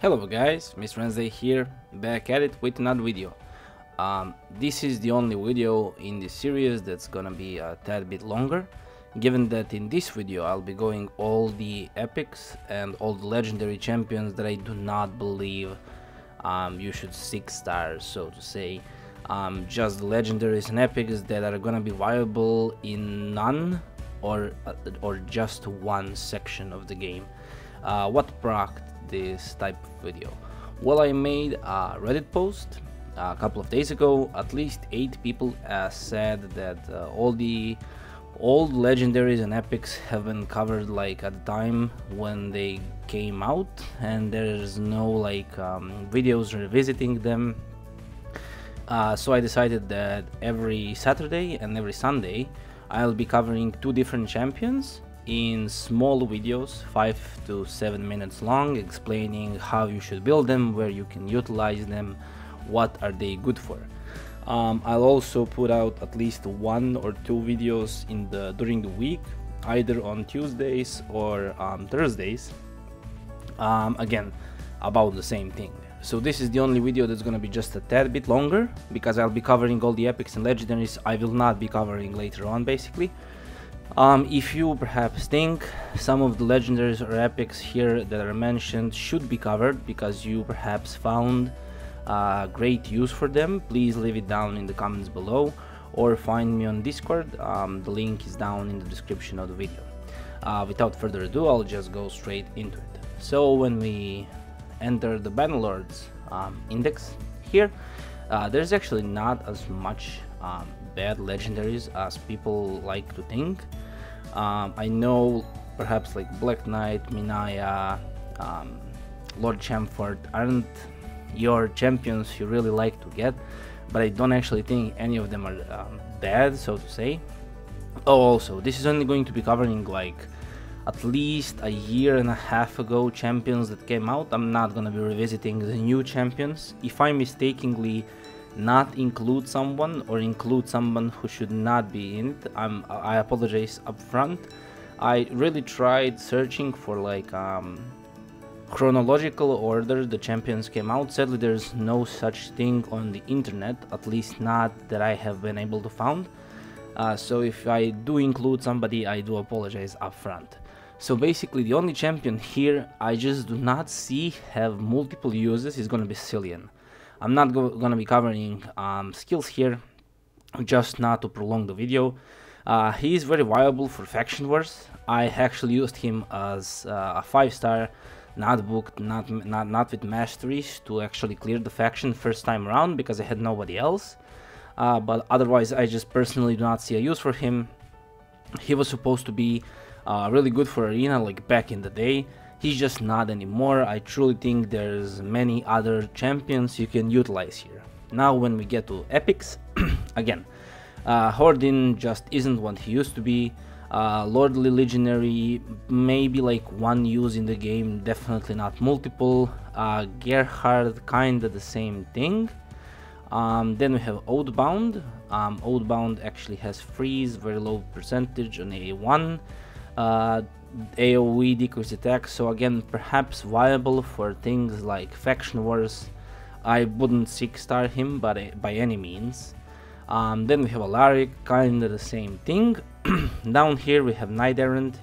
Hello guys, Mr.Wednesday here, back at it with another video. This is the only video in this series that's gonna be a tad bit longer, given that in this video I'll be going all the epics and all the legendary champions that I do not believe you should 6 stars, so to say. Just the legendaries and epics that are gonna be viable in none or just one section of the game. What prompted this type of video? Well, I made a Reddit post a couple of days ago. At least 8 people said that all the old legendaries and epics have been covered like at the time when they came out, and there's no like videos revisiting them. So I decided that every Saturday and every Sunday I'll be covering 2 different champions in small videos, 5 to 7 minutes long, explaining how you should build them, where you can utilize them, what are they good for. I'll also put out at least 1 or 2 videos during the week, either on Tuesdays or Thursdays, again about the same thing. So this is the only video that's gonna be just a tad bit longer, because I'll be covering all the epics and legendaries I will not be covering later on, basically. If you perhaps think some of the legendaries or epics here that are mentioned should be covered because you perhaps found great use for them, please leave it down in the comments below or find me on Discord. The link is down in the description of the video. Without further ado, I'll just go straight into it. So when we enter the Bannerlord's index here, there's actually not as much bad legendaries as people like to think. I know perhaps like Black Knight, Minaya, Lord Chamfort aren't your champions you really like to get, but I don't actually think any of them are bad, so to say. Oh, also, this is only going to be covering like at least a year and a half ago champions that came out. I'm not gonna be revisiting the new champions. If I mistakenly not include someone or include someone who should not be in it, I apologize up front. I really tried searching for like chronological order the champions came out. Sadly, there's no such thing on the internet, at least not that I have been able to find. So if I do include somebody, I do apologize up front. So basically the only champion here I just do not see have multiple uses is gonna be Cillian. I'm not gonna be covering skills here, just not to prolong the video. He is very viable for faction wars. I actually used him as a 5-star, not booked, not with masteries, to actually clear the faction first time around because I had nobody else. But otherwise, I just personally do not see a use for him. He was supposed to be really good for arena like back in the day. He's just not anymore. I truly think there's many other champions you can utilize here. Now when we get to epics, again, Hordin just isn't what he used to be. Lordly Legionary, maybe like 1 use in the game, definitely not multiple. Gerhard, kinda the same thing. Then we have Oathbound. Oathbound actually has freeze, very low percentage on AA1. AoE decrease attack, so again perhaps viable for things like faction wars. I wouldn't 6-star him by any means. Then we have Alaric, kinda the same thing. Down here we have Knight Errant,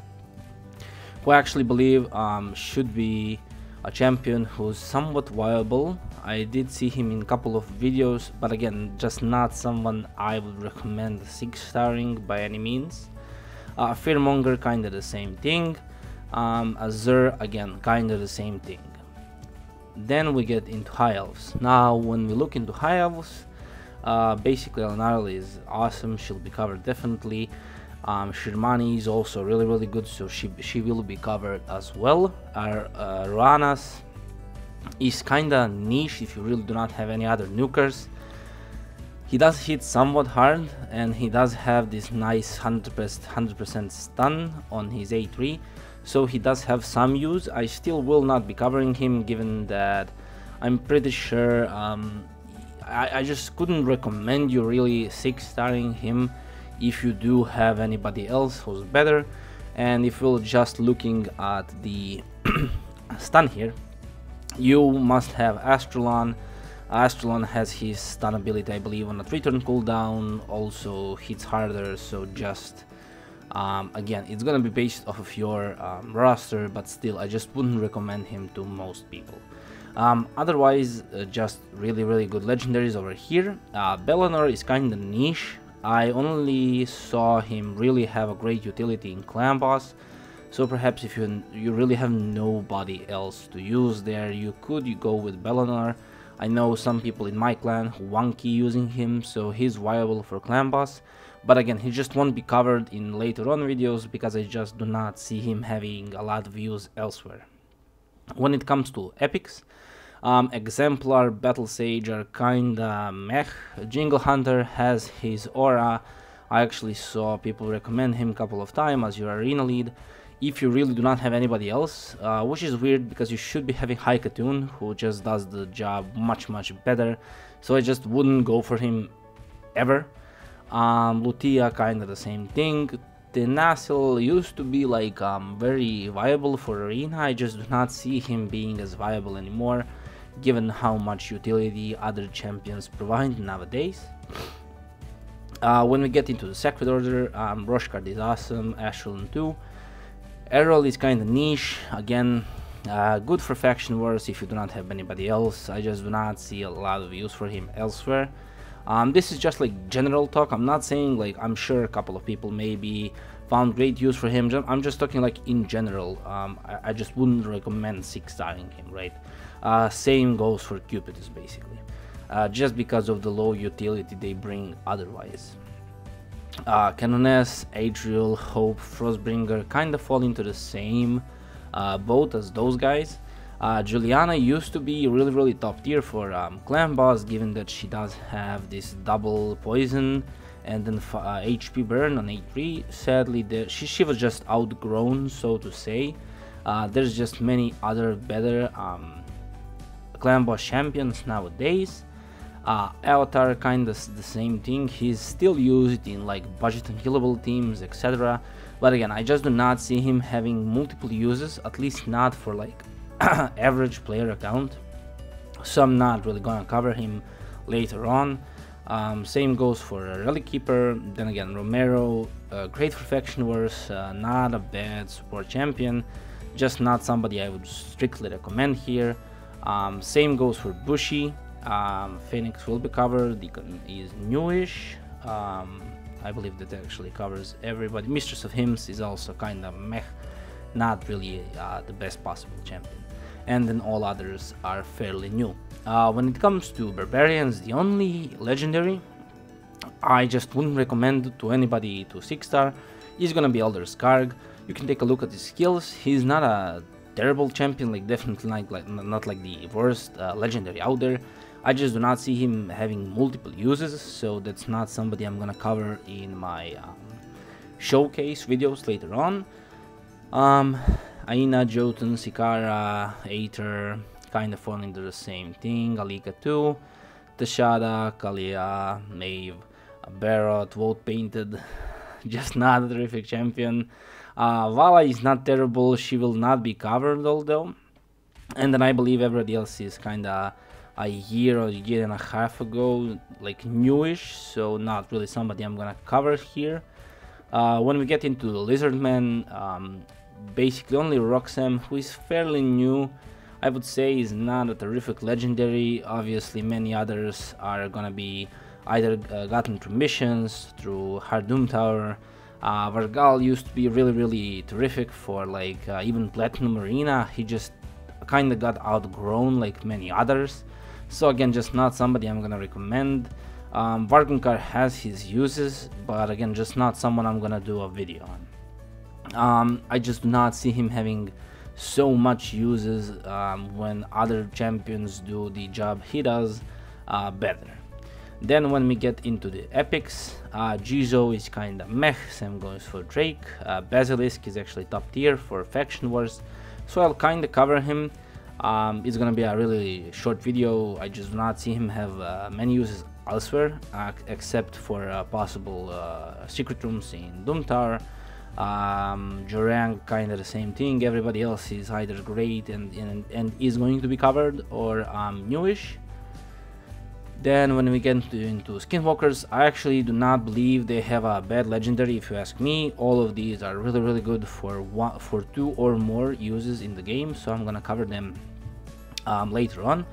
who I actually believe should be a champion who's somewhat viable. I did see him in a couple of videos, but again just not someone I would recommend 6-starring by any means. Fearmonger, kinda the same thing. Azure, again, kinda the same thing. Then we get into High Elves. Now, when we look into High Elves, basically Elnarl is awesome. She'll be covered definitely. Shirmani is also really good, so she will be covered as well. Ranas is kinda niche if you really do not have any other nukers. He does hit somewhat hard, and he does have this nice 100% stun on his A3, so he does have some use. I still will not be covering him, given that I'm pretty sure I just couldn't recommend you really 6-starring him if you do have anybody else who's better. And if we're just looking at the stun here, You must have Astrolon. Astrolon has his stun ability, I believe, on a 3-turn cooldown, also hits harder, so just again, it's gonna be based off of your roster, but still, I just wouldn't recommend him to most people. Otherwise, just really good legendaries over here. Bellanor is kinda niche. I only saw him really have a great utility in Clan Boss, so perhaps if you really have nobody else to use there, you could go with Bellanor. I know some people in my clan who wonky using him, so he's viable for Clan Boss. But again, he just won't be covered in later on videos because I just do not see him having a lot of use elsewhere. When it comes to epics, Exemplar, Battle Sage are kinda meh. Jingle Hunter has his aura. I actually saw people recommend him a couple of times as your arena lead. If you really do not have anybody else, which is weird because you should be having Haikatun, who just does the job much better, so I just wouldn't go for him ever. Lutia, kinda the same thing. Tenasil used to be like very viable for arena. I just do not see him being as viable anymore, given how much utility other champions provide nowadays. When we get into the Sacred Order, Roshkard is awesome, Ashelon too. Errol is kinda niche, again, good for faction wars if you do not have anybody else. I just do not see a lot of use for him elsewhere. This is just like general talk. I'm not saying like I'm sure a couple of people maybe found great use for him. I'm just talking like in general. I just wouldn't recommend 6-starring him, right? Same goes for Cupidus basically, just because of the low utility they bring otherwise. Canoness, Adriel, Hope, Frostbringer kind of fall into the same boat as those guys. Juliana used to be really top tier for Clan Boss, given that she does have this double poison and then HP burn on A3. Sadly, she was just outgrown, so to say. There's just many other better Clan Boss champions nowadays. Avatar, kinda the same thing. He's still used in like budget and killable teams, etc. But again, I just do not see him having multiple uses, at least not for like average player account. So I'm not really gonna cover him later on. Same goes for Relic Keeper. Then again, Romero, great for faction wars, not a bad support champion, just not somebody I would strictly recommend here. Same goes for Bushi. Phoenix will be covered. Deacon is newish. I believe that actually covers everybody. Mistress of Hymns is also kind of meh, not really the best possible champion. And then all others are fairly new. When it comes to Barbarians, the only legendary I just wouldn't recommend to anybody to 6-star is gonna be Elder Skarg. You can take a look at his skills. He's not a terrible champion, like definitely not like the worst legendary out there. I just do not see him having multiple uses, so that's not somebody I'm gonna cover in my showcase videos later on. Aina, Jotun, Sikara, Aether, kind of fall into the same thing. Alika too, Tashada, Kalia, Maeve, Barrot, Vote Painted, just not a terrific champion. Vala is not terrible, she will not be covered although. And then I believe everybody else is kinda a year or a year and a half ago, like newish, so not really somebody I'm gonna cover here. When we get into the Lizardmen, basically only Roxanne, who is fairly new, I would say is not a terrific legendary. Obviously many others are gonna be either gotten through missions, through Hard Doom Tower. Vargal used to be really terrific for like even Platinum Arena. He just kinda got outgrown like many others. So again, just not somebody I'm gonna recommend. Vargunkar has his uses, but again, just not someone I'm gonna do a video on. I just do not see him having so much uses when other champions do the job he does better. Then when we get into the epics, Jizo is kinda meh, same goes for Drake. Basilisk is actually top tier for faction wars, so I'll kinda cover him. It's gonna be a really short video. I just do not see him have many uses elsewhere, except for possible secret rooms in Doom Tower. Jorang, kind of the same thing. Everybody else is either great and is going to be covered, or newish. Then when we get into Skinwalkers, I actually do not believe they have a bad legendary, if you ask me. All of these are really good for 2 or more uses in the game, so I'm gonna cover them later on.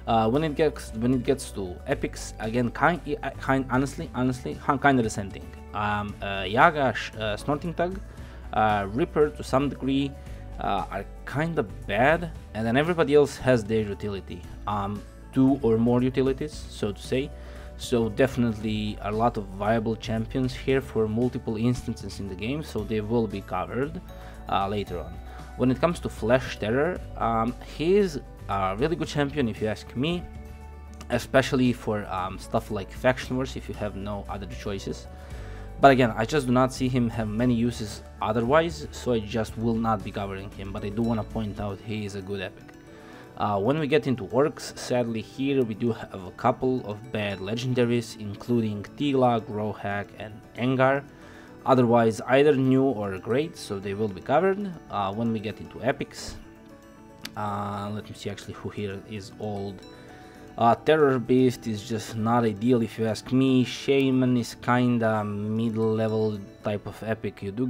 When it gets to epics, again, honestly, kind of the same thing. Yaga, Snorting Tug, Ripper to some degree are kind of bad, and then everybody else has their utility. 2 or more utilities, so to say. So definitely a lot of viable champions here for multiple instances in the game, so they will be covered later on. When it comes to Flesh Terror, he's a really good champion if you ask me, especially for stuff like Faction Wars if you have no other choices. But again, I just do not see him have many uses otherwise, so I just will not be covering him, but I do want to point out he is a good epic. When we get into orcs, sadly here we do have a couple of bad legendaries, including Tigla, Grohak, and Engar. Otherwise, either new or great, so they will be covered. When we get into epics, let me see actually who here is old. Terror Beast is just not ideal if you ask me. Shaman is kinda mid-level type of epic. You do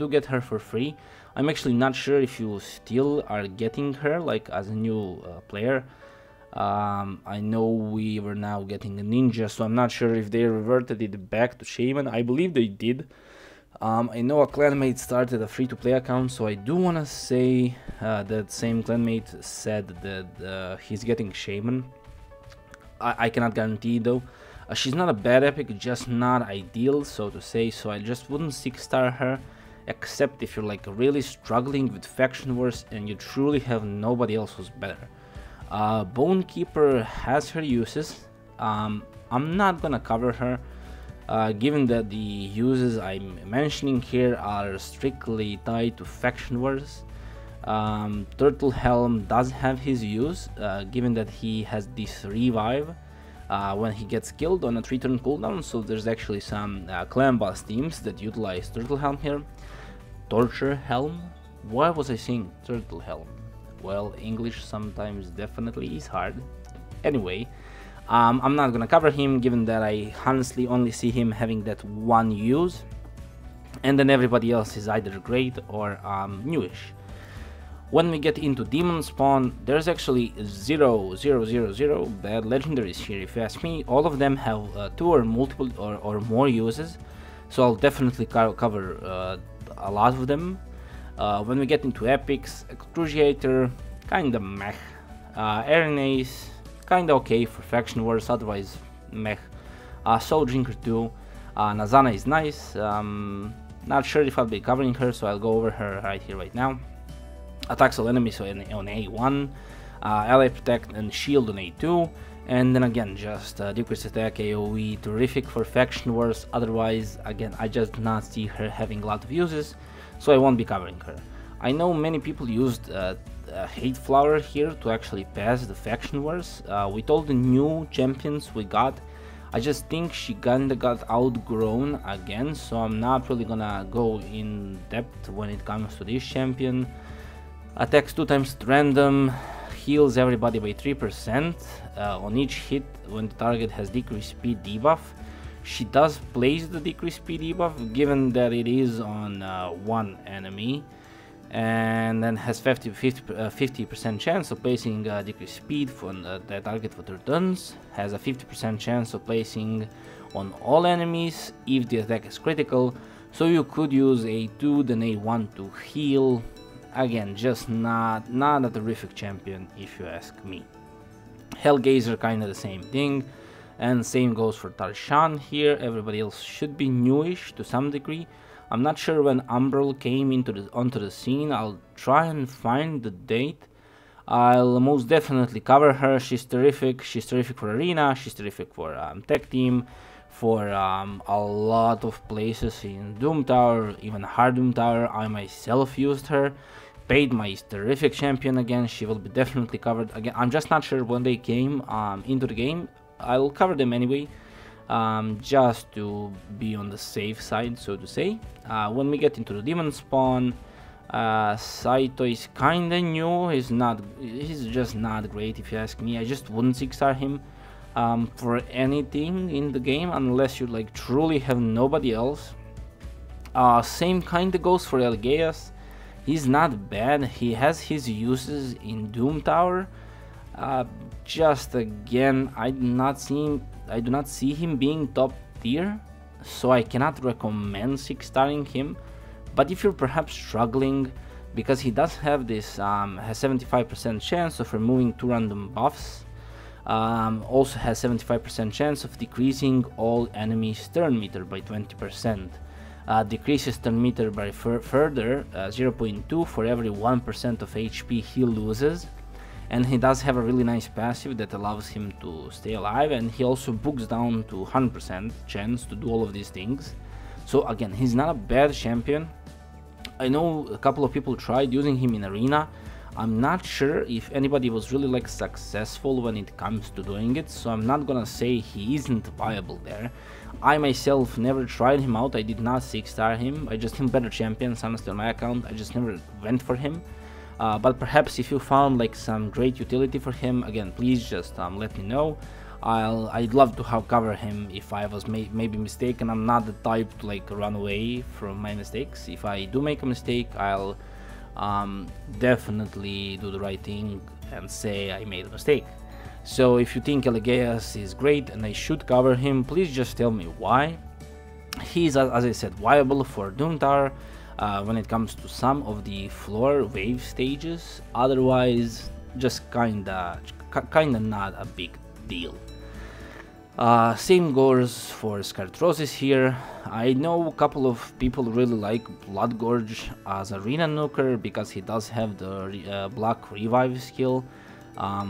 get her for free. I'm actually not sure if you still are getting her like as a new player. I know we were now getting a ninja, so I'm not sure if they reverted it back to Shaman. I believe they did. I know a clanmate started a free-to-play account, so I do want to say that same clanmate said that he's getting Shaman. I cannot guarantee though. She's not a bad epic, just not ideal, so to say, so I just wouldn't 6-star her, except if you're like really struggling with Faction Wars and you truly have nobody else who's better. Bonekeeper has her uses. I'm not gonna cover her, given that the uses I'm mentioning here are strictly tied to Faction Wars. Turtle Helm does have his use, given that he has this revive when he gets killed on a 3-turn cooldown, so there's actually some clan boss teams that utilize Turtle Helm here. Torture Helm? Why was I saying Turtle Helm? Well, English sometimes definitely is hard. Anyway, I'm not gonna cover him, given that I honestly only see him having that one use, and then everybody else is either great or newish. When we get into Demon Spawn, there's actually 0 bad legendaries here, if you ask me. All of them have 2 or multiple or more uses, so I'll definitely cover a lot of them. When we get into epics, Excruciator, kinda meh. Arenace, kinda okay for Faction Wars, otherwise meh. Soul Drinker 2, Nazana is nice. Not sure if I'll be covering her, so I'll go over her right here, right now. Attacks all enemies on A1, Ally Protect and Shield on A2, and then again just decrease attack AoE, terrific for Faction Wars. Otherwise, again, I just do not see her having a lot of uses, so I won't be covering her. I know many people used Hate Flower here to actually pass the Faction Wars. With all the new champions we got, I just think she kinda got outgrown again, so I'm not really gonna go in depth when it comes to this champion. Attacks 2 times at random, heals everybody by 3% on each hit when the target has decreased speed debuff. She does place the decreased speed debuff, given that it is on one enemy, and then has 50% chance of placing decreased speed on the target for 3 turns, has a 50% chance of placing on all enemies if the attack is critical, so you could use A2 then A1 to heal. Again, just not a terrific champion if you ask me. Hellgazer, kinda the same thing, and same goes for Tarshan here. Everybody else should be newish to some degree. I'm not sure when Umbral came onto the scene. I'll try and find the date. I'll most definitely cover her. She's terrific. She's terrific for Arena. She's terrific for Tech Team, for a lot of places in Doom Tower, even Hard Doom Tower. I myself used her. Paid my terrific champion again. She will be definitely covered again. I'm just not sure when they came into the game. I'll cover them anyway. just to be on the safe side, so to say. When we get into the demon spawn, Saito is kinda new. He's just not great if you ask me. I just wouldn't 6-star him for anything in the game unless you like truly have nobody else. Same kinda goes for Elgeas. He's not bad. He has his uses in Doom Tower. Just again, I do not see him being top tier, so I cannot recommend 6-starring him. But if you're perhaps struggling, because he does have this has 75% chance of removing 2 random buffs, also has 75% chance of decreasing all enemies' turn meter by 20%. Decreases turn meter by further 0.2 for every 1% of HP he loses. And he does have a really nice passive that allows him to stay alive, and he also books down to 100% chance to do all of these things. So again, he's not a bad champion. I know a couple of people tried using him in arena. I'm not sure if anybody was really like successful when it comes to doing it, so I'm not gonna say he isn't viable there. I myself never tried him out. I did not 6-star him. I just him better champions honestly on my account. I just never went for him. But perhaps if you found like some great utility for him, again, please just let me know. I'd love to cover him if I was maybe mistaken. I'm not the type to like run away from my mistakes. If I do make a mistake, I'll definitely do the right thing and say I made a mistake. So if you think Elgeas is great and I should cover him, please just tell me why. He's, as I said, viable for Doom Tower when it comes to some of the floor wave stages. Otherwise, just kinda not a big deal. Same goes for Scartrosis here. I know a couple of people really like Bloodgorge as arena nuker because he does have the block revive skill.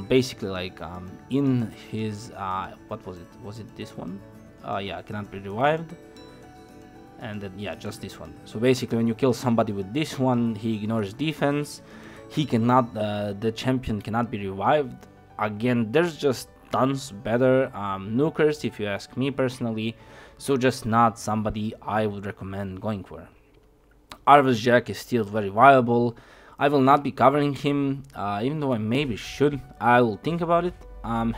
Basically like in his what was it this one? Yeah, cannot be revived. And then yeah, just this one. So basically when you kill somebody with this one, he ignores defense. He cannot the champion cannot be revived. Again, there's just tons better nukers if you ask me personally, so just not somebody I would recommend going for. Arvis Jack is still very viable. I will not be covering him, even though I maybe should. I will think about it.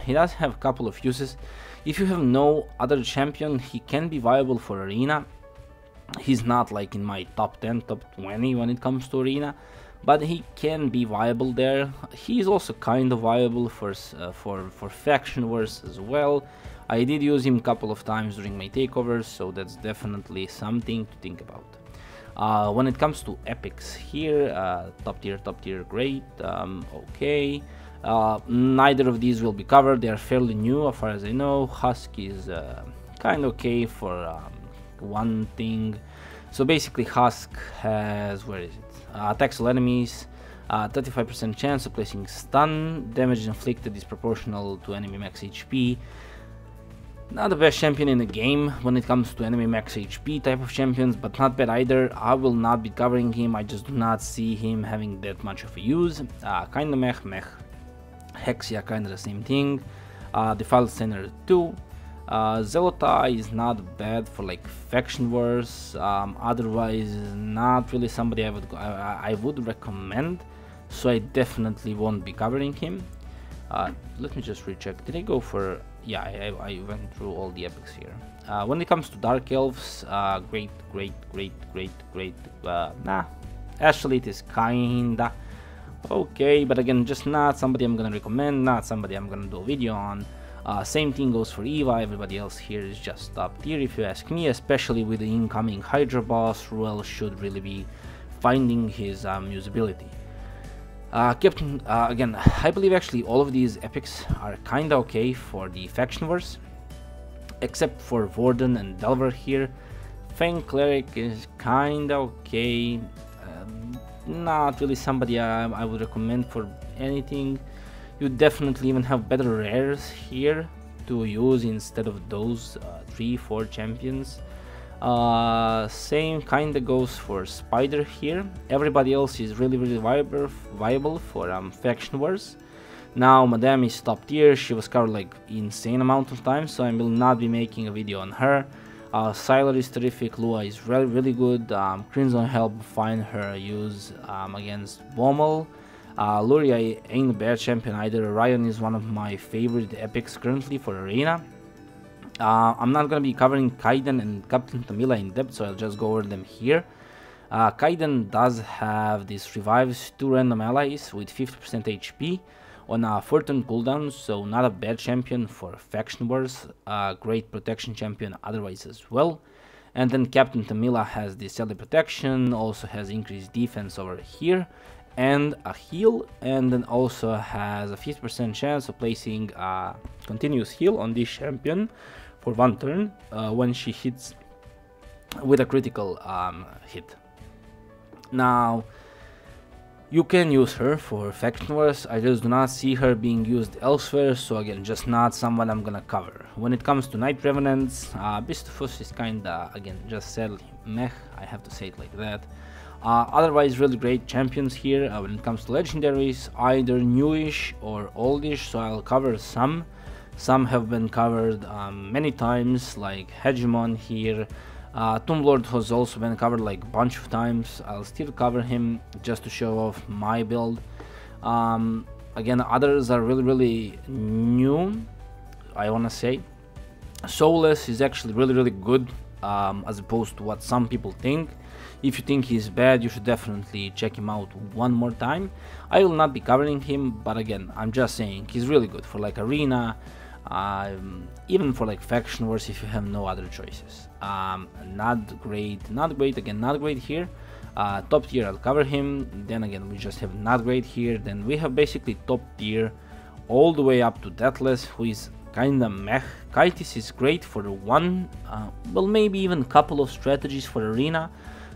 He does have a couple of uses. If you have no other champion, he can be viable for arena. He's not like in my top 10, top 20 when it comes to arena, but he can be viable there. He's also kind of viable for faction wars as well. I did use him a couple of times during my takeovers, so that's definitely something to think about. When it comes to epics here, top tier, great, okay. Neither of these will be covered. They are fairly new as far as I know. Husk is kind of okay for one thing. So basically Husk has, where is it? Attacks all enemies, 35% chance of placing stun, damage inflicted is proportional to enemy max HP. Not the best champion in the game when it comes to enemy max HP type of champions, but not bad either. I will not be covering him. I just do not see him having that much of a use. Kinda meh. Hexia, kinda the same thing. Defiled Sinner 2. Zelota is not bad for like faction wars. Otherwise, not really somebody I would recommend. So I definitely won't be covering him. Let me just recheck. Did I go for? Yeah, I went through all the epics here. When it comes to Dark Elves, great. Nah, actually it is kinda okay, but again, just not somebody I'm gonna recommend. Not somebody I'm gonna do a video on. Same thing goes for Eva. Everybody else here is just top tier if you ask me, especially with the incoming Hydra boss. Ruel should really be finding his usability. Captain, again, I believe actually all of these epics are kinda okay for the faction wars, except for Warden and Delver here. Fang Cleric is kinda okay, not really somebody I would recommend for anything. You definitely even have better rares here to use instead of those 3-4 champions. Same kinda goes for Spider here. Everybody else is really viable for faction wars. Now Madame is top tier, she was covered like insane amount of times, so I will not be making a video on her. Sylar is terrific, Lua is really good, Crimson help find her use against Bommel. Luria ain't a bad champion either. Ryan is one of my favorite epics currently for Arena. I'm not gonna be covering Kaiden and Captain Tamila in depth, so I'll just go over them here. Kaiden does have this revives 2 random allies with 50% HP on a 4-turn cooldown, so not a bad champion for faction wars. Great protection champion otherwise as well. And then Captain Tamila has this early protection, also has increased defense over here and a heal, and then also has a 50% chance of placing a continuous heal on this champion for 1 turn when she hits with a critical hit. Now you can use her for faction wars, I just do not see her being used elsewhere, so again, just not someone I'm gonna cover. When it comes to Night Revenants, Bistifus is kinda, again, just said meh, I have to say it like that. Otherwise really great champions here. When it comes to legendaries, either newish or oldish, so I'll cover some. Some have been covered many times, like Hegemon here. Tomb Lord has also been covered like a bunch of times. I'll still cover him just to show off my build. Again, others are really new, I wanna say. Soulless is actually really good, as opposed to what some people think. If you think he's bad, you should definitely check him out one more time. I will not be covering him, but again, I'm just saying he's really good for like Arena, even for like faction wars if you have no other choices. Not great again, not great here. Top tier, I'll cover him. Then again, we just have not great here. Then we have basically top tier all the way up to Deathless, who is kinda meh. Kaitis is great for one, well, maybe even couple of strategies for Arena,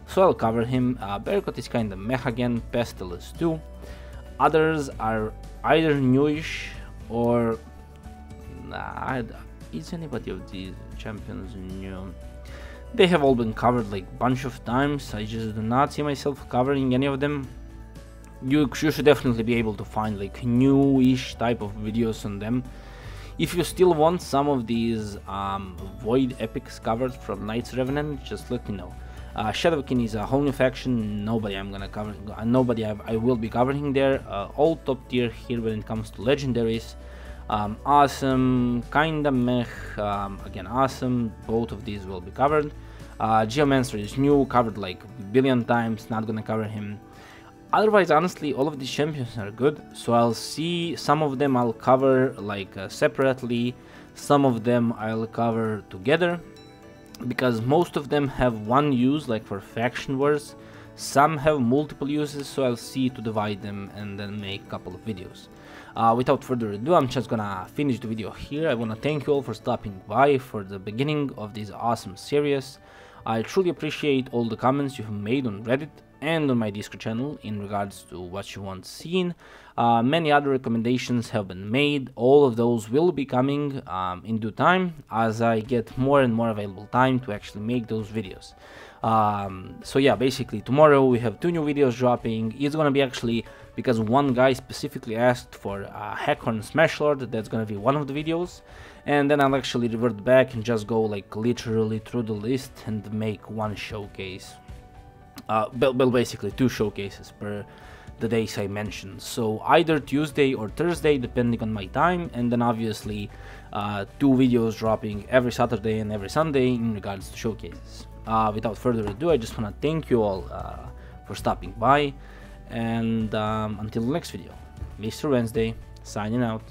so I'll cover him. Berkut is kinda meh again, Pestle is too. Others are either newish or is anybody of these champions new? They have all been covered like bunch of times. I just do not see myself covering any of them. You should definitely be able to find like newish type of videos on them. If you still want some of these Void epics covered from Knights Revenant, just let me know. Shadowkin is a whole new faction. Nobody I'm gonna cover. Nobody I will be covering there. All top tier here when it comes to legendaries. Awesome, kinda meh, again awesome, both of these will be covered. Geomancer is new, covered like a billion times, not gonna cover him. Otherwise, honestly, all of these champions are good, so I'll see some of them I'll cover like separately, some of them I'll cover together, because most of them have one use, like for faction wars. Some have multiple uses, so I'll see to divide them and then make a couple of videos. Without further ado, I'm just gonna finish the video here. I wanna thank you all for stopping by for the beginning of this awesome series. I truly appreciate all the comments you have made on Reddit and on my Discord channel in regards to what you want seen. Many other recommendations have been made. All of those will be coming in due time as I get more and more available time to actually make those videos. So yeah, basically tomorrow we have 2 new videos dropping. It's gonna be actually because one guy specifically asked for a Hackhorn Smash Lord. That's gonna be one of the videos, and then I'll actually revert back and just go like literally through the list and make one showcase. Well, basically 2 showcases per the days I mentioned, so either Tuesday or Thursday depending on my time, and then obviously 2 videos dropping every Saturday and every Sunday in regards to showcases. Without further ado, I just want to thank you all for stopping by, and until the next video, Mr. Wednesday signing out.